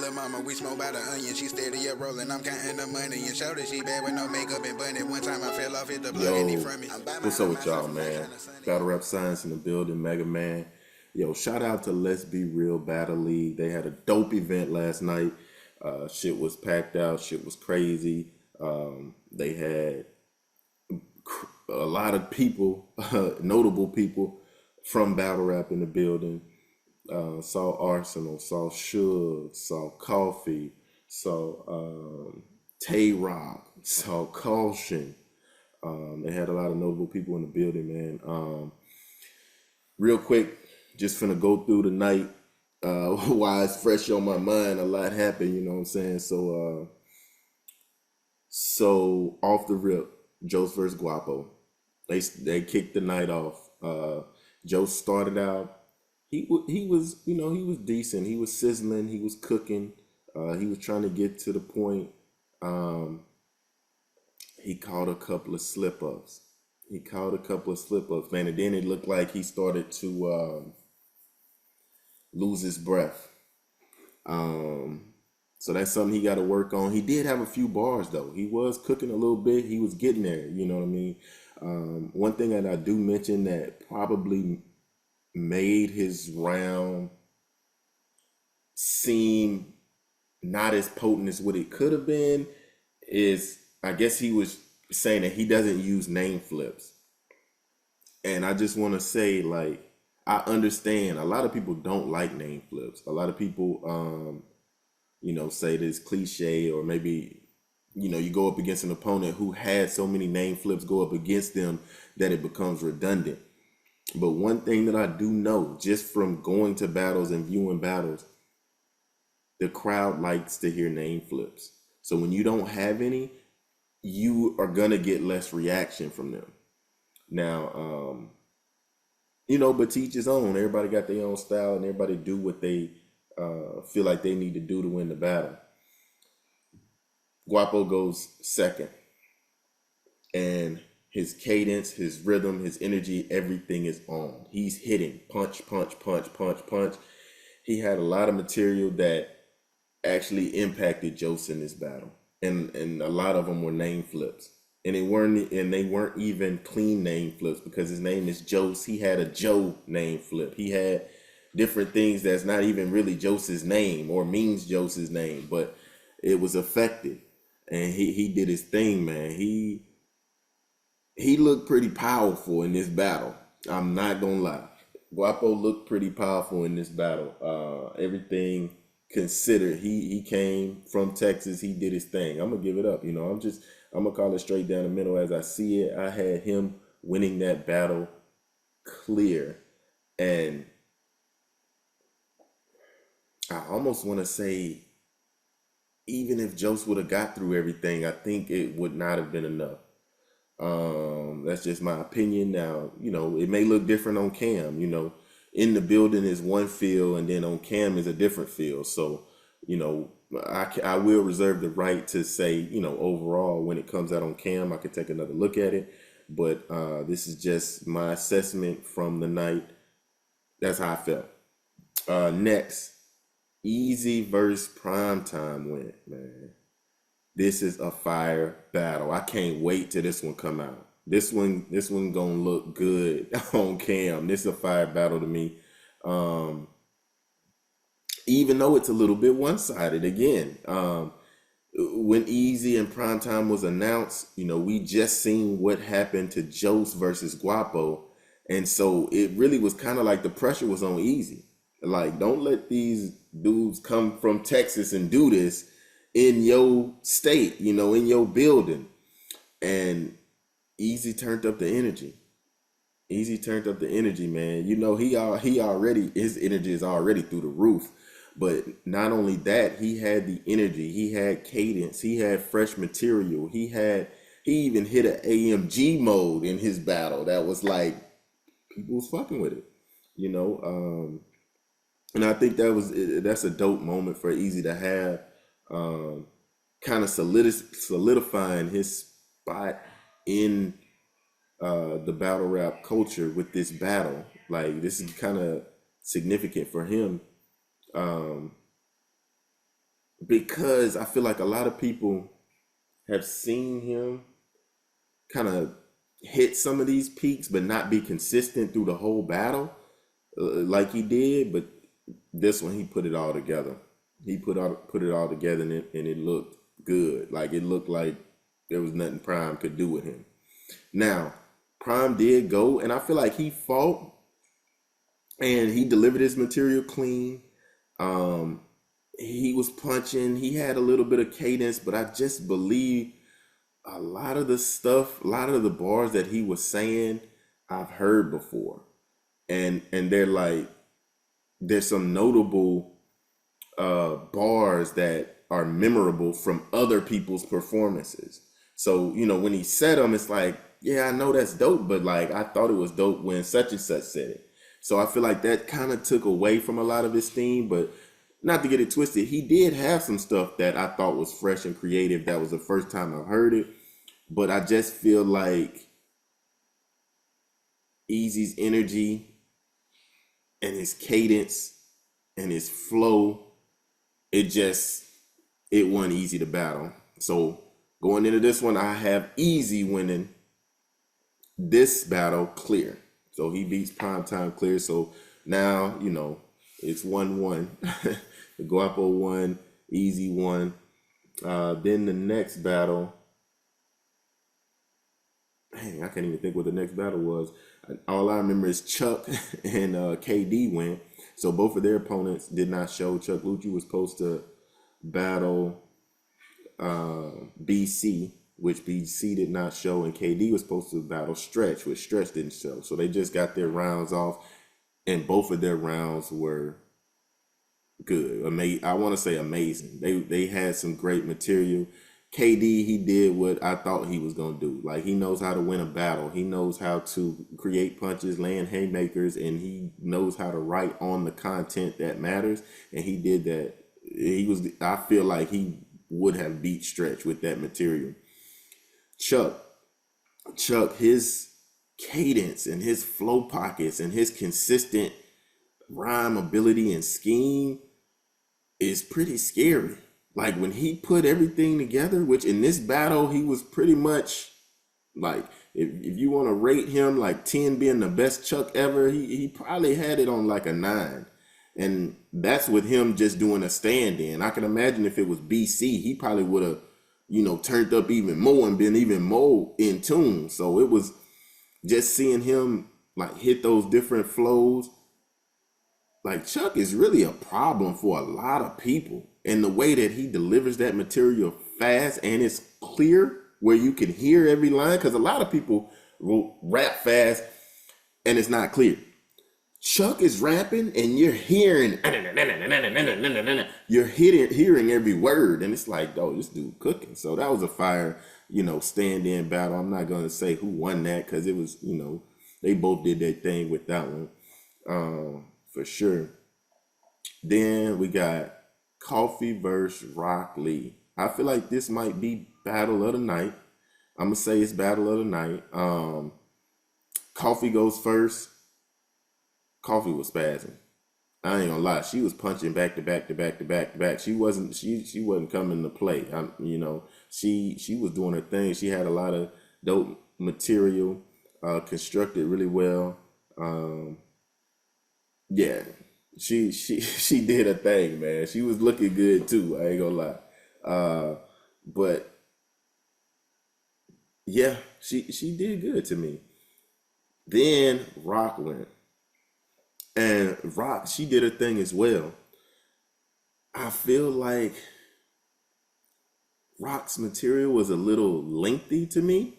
little mama, we smoke by the onion. She steady up rolling, I'm counting the money. And show that she bad with no makeup and bunny. One time I fell off, hit the plug and he Yo, from me. I'm by my what's up high with y'all, myself from that man? kind of sunny. Battle Rap Science in the building, Mega Man. Yo, shout out to Let's Be Real Battle League. They had a dope event last night. Shit was packed out. Shit was crazy. They had a lot of people, notable people from battle rap in the building. Saw Arsenal, saw Suge, saw Coffee, saw Tay Rock, saw Caution. They had a lot of notable people in the building, man. Real quick, just finna go through the night. Why it's fresh on my mind. A lot happened, you know what I'm saying? So off the rip, Jose versus Guapo. They kicked the night off. Joe started out. He was he was decent. He was sizzling. He was cooking. He was trying to get to the point. He caught a couple of slip ups. Man, and then it looked like he started to lose his breath. So that's something he got to work on. He did have a few bars though. He was cooking a little bit. He was getting there. You know what I mean? One thing that I do mention that probably made his round seem not as potent as what it could have been is, I guess he was saying that he doesn't use name flips. And I just want to say, like, I understand a lot of people don't like name flips. A lot of people, say this cliche, or maybe, you go up against an opponent who had so many name flips go up against them that it becomes redundant. But one thing that I do know, just from going to battles and viewing battles, the crowd likes to hear name flips. So when you don't have any, you are gonna get less reaction from them. Now, but to each his own. Everybody got their own style, and everybody do what they feel like they need to do to win the battle. Guapo goes second, and his cadence, his rhythm, his energy, everything is on. He's hitting punch, punch, punch, punch, punch. He had a lot of material that actually impacted Jose in this battle, and a lot of them were name flips, and they weren't even clean name flips because his name is Jose. He had a Joe name flip. He had different things that's not even really Jose's name or means Jose's name, but it was effective, and he did his thing, man. He looked pretty powerful in this battle. I'm not gonna lie. Guapo looked pretty powerful in this battle. Everything considered, he came from Texas. He did his thing. I'm gonna give it up. I'm gonna call it straight down the middle as I see it. I had him winning that battle clear, and I almost want to say, even if Jose would have got through everything, I think it would not have been enough. That's just my opinion. Now, it may look different on cam. In the building is one feel, and then on cam is a different feel. So, I will reserve the right to say, overall, when it comes out on cam, I could take another look at it. But this is just my assessment from the night. That's how I felt. Next, Easy versus Primetime went, man. This is a fire battle. I can't wait till this one come out. This one gonna look good on cam. This is a fire battle to me. Even though it's a little bit one-sided again. When Easy and Primetime was announced, we just seen what happened to Jose versus Guapo. And so it really was kind of like the pressure was on Easy. Like, don't let these dudes come from Texas and do this in your state, in your building. And Easy turned up the energy. Man. He already, his energy is already through the roof. But not only that, he had the energy, he had cadence, he had fresh material, he even hit an AMG mode in his battle that was like, people was fucking with it, and I think that's a dope moment for Easy to have, kind of solidifying his spot in the battle rap culture with this battle. Like, this is kind of significant for him. because I feel like a lot of people have seen him kind of hit some of these peaks, but not be consistent through the whole battle like he did. But this one, he put it all together. He put it all together, and it looked good. Like it looked like there was nothing Prime could do with him. Now, Prime did go, and I feel like he fought and he delivered his material clean. Um, he was punching. He had a little bit of cadence, but I just believe a lot of the stuff, a lot of the bars that he was saying, I've heard before, and they're like there's some notable bars that are memorable from other people's performances. So when he said them, it's like, yeah, I know that's dope, but like I thought it was dope when such and such said it. So I feel like that kind of took away from a lot of his theme, but not to get it twisted, he did have some stuff that I thought was fresh and creative. That was the first time I heard it, but I just feel like Easy's energy and his cadence and his flow, it wasn't easy to battle. So going into this one, I have Easy winning this battle clear. So he beats Primetime clear. So now, it's 1-1. Guapo won, Easy won. Then the next battle, dang, I can't even think what the next battle was. All I remember is Chuck and KD went. So both of their opponents did not show. Chuck Lucci was supposed to battle BC, which BC did not show, and KD was supposed to battle Stretch, which Stretch didn't show. So they just got their rounds off, and both of their rounds were good. I want to say amazing. They had some great material. KD, he did what I thought he was going to do. Like, he knows how to win a battle. He knows how to create punches, land haymakers, and he knows how to write on the content that matters. And he did that. I feel like he would have beat Stretch with that material. Chuck, his cadence and his flow pockets and his consistent rhyme ability and scheme is pretty scary. Like, when he put everything together, which in this battle, he was pretty much like, if you want to rate him like 10 being the best Chuck ever, he probably had it on like a 9. And that's with him just doing a stand-in. I can imagine if it was BC, he probably would have, turned up even more and been even more in tune. So it was just seeing him like hit those different flows. Like, Chuck is really a problem for a lot of people. And the way that he delivers that material fast and it's clear where you can hear every line, because a lot of people will rap fast and it's not clear. Chuck is rapping and you're hearing, hearing every word, and it's like, oh, this dude cooking. So that was a fire, stand-in battle. I'm not gonna say who won that because it was, they both did their thing with that one, for sure. Then we got Coffee versus Rock Lee. I feel like this might be battle of the night. I'm gonna say it's battle of the night. Coffee goes first. Coffee was spazzing. I ain't gonna lie. She was punching back to back to back to back to back. She wasn't coming to play. She was doing her thing. She had a lot of dope material, constructed really well. Yeah, she did her thing, man. She was looking good too. I ain't gonna lie. But yeah, she did good to me. Then Rock went. And Rock, she did her thing as well. I feel like Rock's material was a little lengthy to me.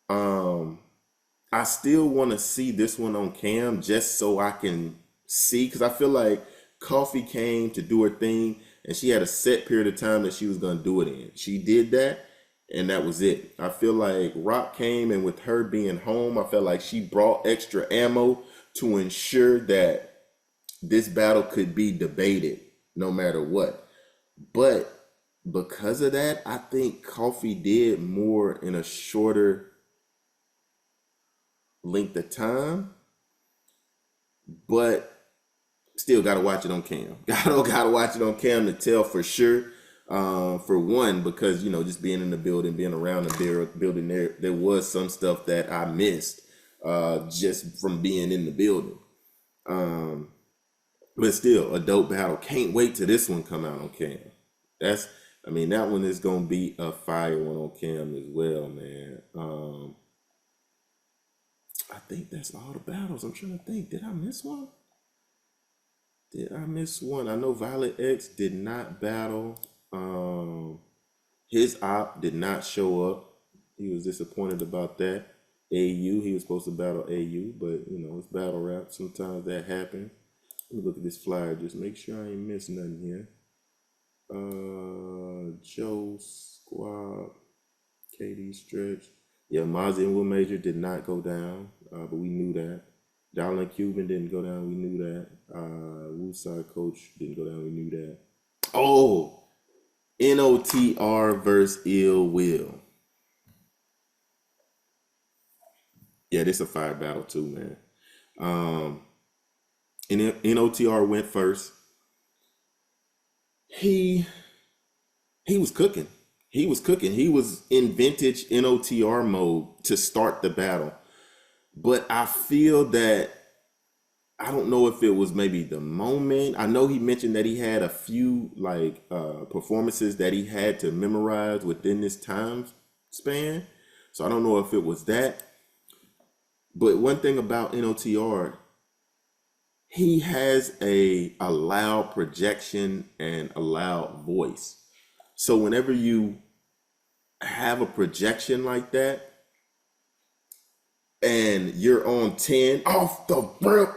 I still want to see this one on cam just so I can see, because I feel like Coffee came to do her thing and she had a set period of time that she was going to do it in. She did that and that was it. I feel like Rock came, and with her being home, I felt like she brought extra ammo to ensure that this battle could be debated no matter what. But because of that, I think Coffee did more in a shorter length of time. But still gotta watch it on cam. Gotta watch it on cam to tell for sure. For one, because just being in the building, being around the building, there was some stuff that I missed just from being in the building. But still, a dope battle. Can't wait till this one come out on cam. That one is gonna be a fire one on cam as well, man. I think that's all the battles. I'm trying to think. Did I miss one? I know Violet X did not battle. His op did not show up. He was disappointed about that. AU, he was supposed to battle AU, but it's battle rap. Sometimes that happens. Let me look at this flyer. Just make sure I ain't missing nothing here. Joe Squad, KD Stretch. Yeah, Mozzie and Will Major did not go down, but we knew that. Dallin Cuban didn't go down, we knew that. Wooside Coach didn't go down, we knew that. Oh, NOTR versus Ill Will. Yeah, this is a fire battle too, man. And NOTR went first. He was cooking. He was in vintage NOTR mode to start the battle. But I feel that, I don't know if it was maybe the moment. I know he mentioned that he had a few performances that he had to memorize within this time span. So I don't know if it was that. But one thing about NOTR, he has a loud projection and a loud voice. So whenever you have a projection like that and you're on 10 off the rip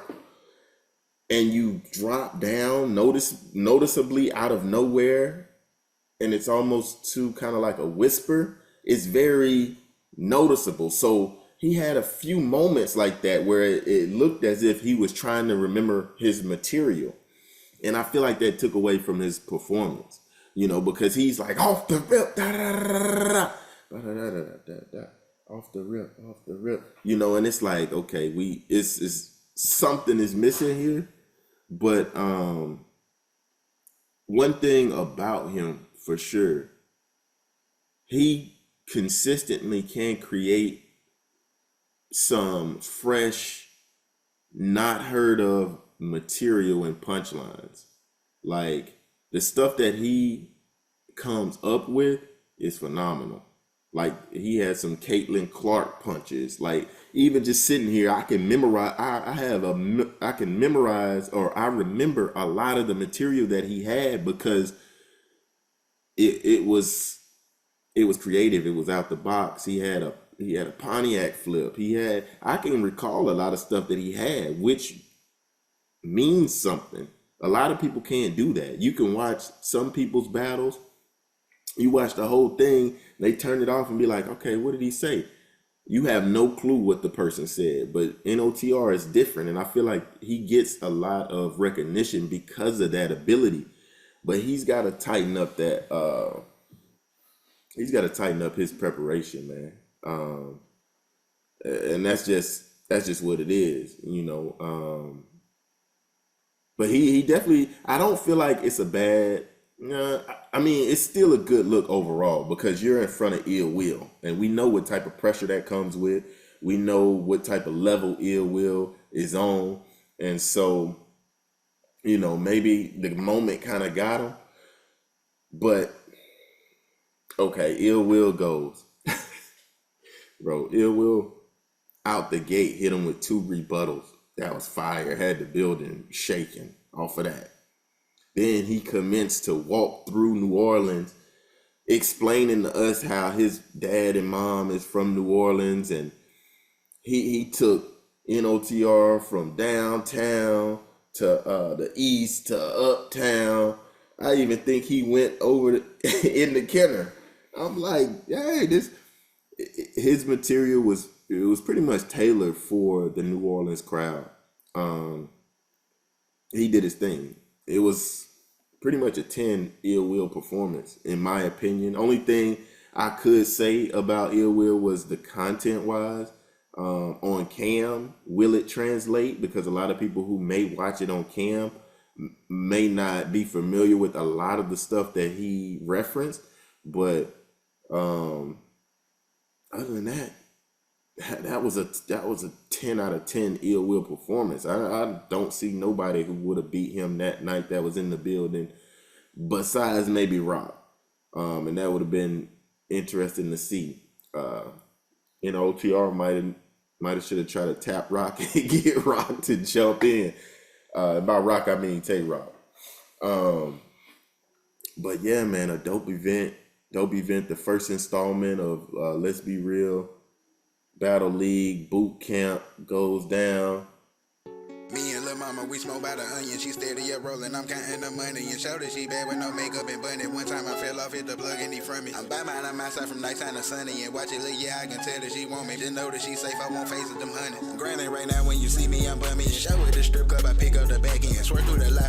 and you drop down noticeably out of nowhere, and it's almost too kind of like a whisper, it's very noticeable. So he had a few moments like that where it looked as if he was trying to remember his material. And I feel like that took away from his performance, because he's like, off the rip, da da da da da da, off the rip, and it's like, okay, it's something is missing here. But one thing about him for sure, he consistently can create some fresh, not heard of material and punchlines. Like, the stuff that he comes up with is phenomenal. Like, he had some Caitlin Clark punches. Like, even just sitting here, I can memorize. I can memorize, or I remember a lot of the material that he had because it was creative. It was out the box. He had a Pontiac flip. I can recall a lot of stuff that he had, which means something. A lot of people can't do that. You can watch some people's battles. You watch the whole thing, they turn it off and be like, okay, what did he say? You have no clue what the person said, but NOTR is different. And I feel like he gets a lot of recognition because of that ability, but he's got to tighten up his preparation, man. And that's just what it is, but he definitely, I don't feel like it's a bad, it's still a good look overall because you're in front of Ill Will, and we know what type of pressure that comes with. We know what type of level Ill Will is on, and so maybe the moment kind of got him. But okay, Ill Will goes, bro. Ill Will out the gate hit him with 2 rebuttals. That was fire. Had the building shaking off of that. Then he commenced to walk through New Orleans, explaining to us how his dad and mom is from New Orleans, and he took NOTR from downtown to the east to uptown. I even think he went over in the Kenner. I'm like, hey, his material was pretty much tailored for the New Orleans crowd. He did his thing. It was pretty much a 10 Ill Will performance, in my opinion. Only thing I could say about Ill Will was the content wise. On cam, will it translate? Because a lot of people who may watch it on cam may not be familiar with a lot of the stuff that he referenced, but other than that, that was a 10 out of 10 Ill Will performance. I don't see nobody who would have beat him that night that was in the building, besides maybe Rock. And that would have been interesting to see. OTR might have should have tried to tap Rock and get Rock to jump in. By Rock I mean Tay Rock. But yeah, man, a dope event. The first installment of Let's Be Real Battle League Boot Camp goes down. Me and Lil' Mama, we smoke by the onion. She steady up rolling, I'm counting the money. And showed she bad with no makeup and bunny. One time I fell off, hit the plug and he from me. I'm by mine, I'm outside from nighttime to sunny. And watch it look, yeah, I can tell that she want me. Just know that she safe, I won't face it, them honey. Granted, right now when you see me, I'm bummy. And show her the strip club, I pick up the back end. Swear through the life.